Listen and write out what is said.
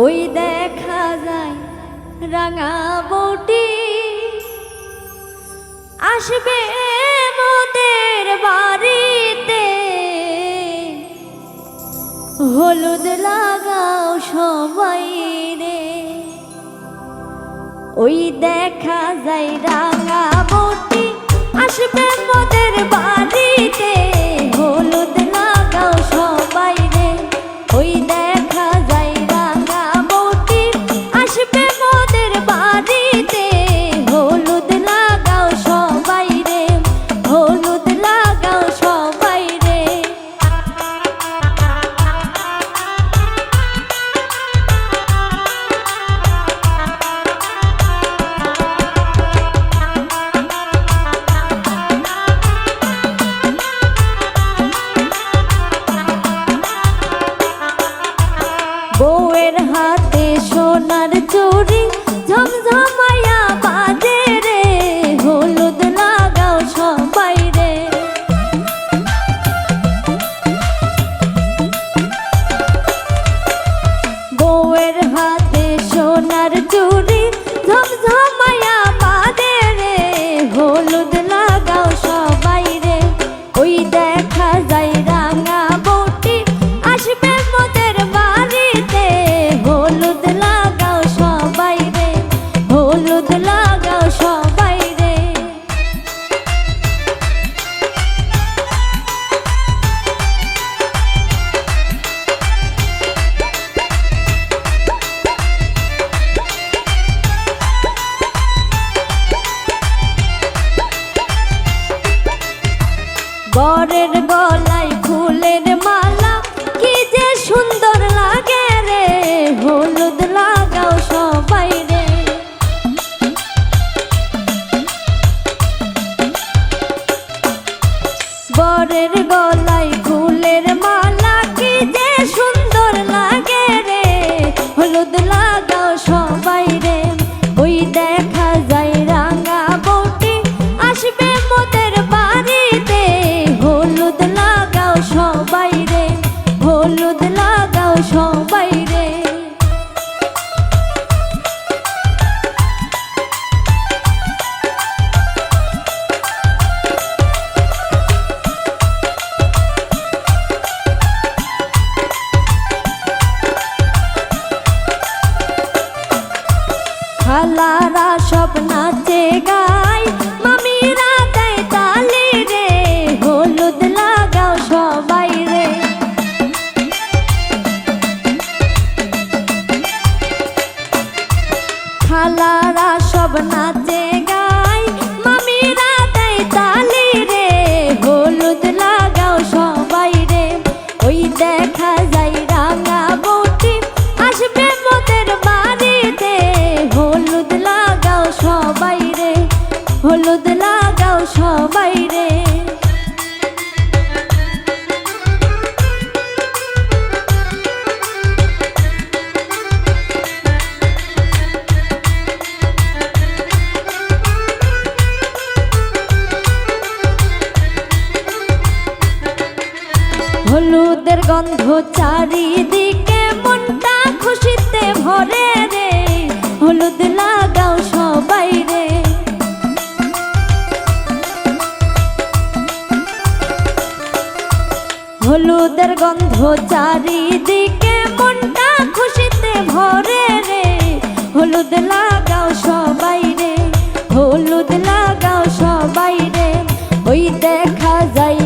ওই দেখা যায় রাঙা বউটি আসবে মোদের বাড়িতে, হলুদ লাগাও সবাই রে। ওই দেখা যায় রাঙা বউটি আসবে মোদের বাড়িতে, হলুদ লাগাও সবাই রে। ওই দেখা যায় রাঙা বউটি আসবে মোদের বাড়িতে, হলুদ লাগাও সবাই রে, হলুদ লাগাও সবাই রে। বউয়ের হাতে সোনার চুড়ি ঝমঝমায়া বাজে রে, হলুদ লাগাও সবাই রে। বউয়ের হাতে সোনার চুড়ি ঝমঝমায়া বাজে রে, হলুদ লাগাও সবাই রে। ওই দেখা যায় রাঙা বউটি আসবে মোদের বাড়িতে, হলুদ লাগাও সবাই রে, হলুদ লাগাও সবাই রে। বরের গলায় ফুলের মালা কি যে সুন্দর লাগে রে, হলুদ লাগাও সবাই রে। বরের গলায় ফুলের মালা কি যে সুন্দর লাগে রে, হলুদ লাগাও সবাই রে। ওই দেখা যায় রাঙা বউটি আসবে মোদের বাড়িতে, হলুদ লাগাও সবাই রে, হলুদ লাগাও সবাই রে। খালারা সব নাচে গায়, মামিরা দেয় তালি রে, হলুদ লাগাও সবাই রে। খালারা সব নাচে গায়, মামিরা দেয় তালি রে, হলুদ লাগাও সবাই রে। ওই দেখা যায় রাঙা বউটি আসবে মোদের বাড়িতে, হলুদ লাগাও সবাই রে, হলুদ লাগাও সবাই রে। হলুদের গন্ধ চারিদিকে মনটা খুশিতে ভরে রে, হলুদ লাগাও সবাই রে। হলুদের গন্ধ চারিদিকে মনটা খুশিতে ভরে রে, হলুদ লাগাও সবাই রে, হলুদ লাগাও সবাই রে। ওই দেখা যায়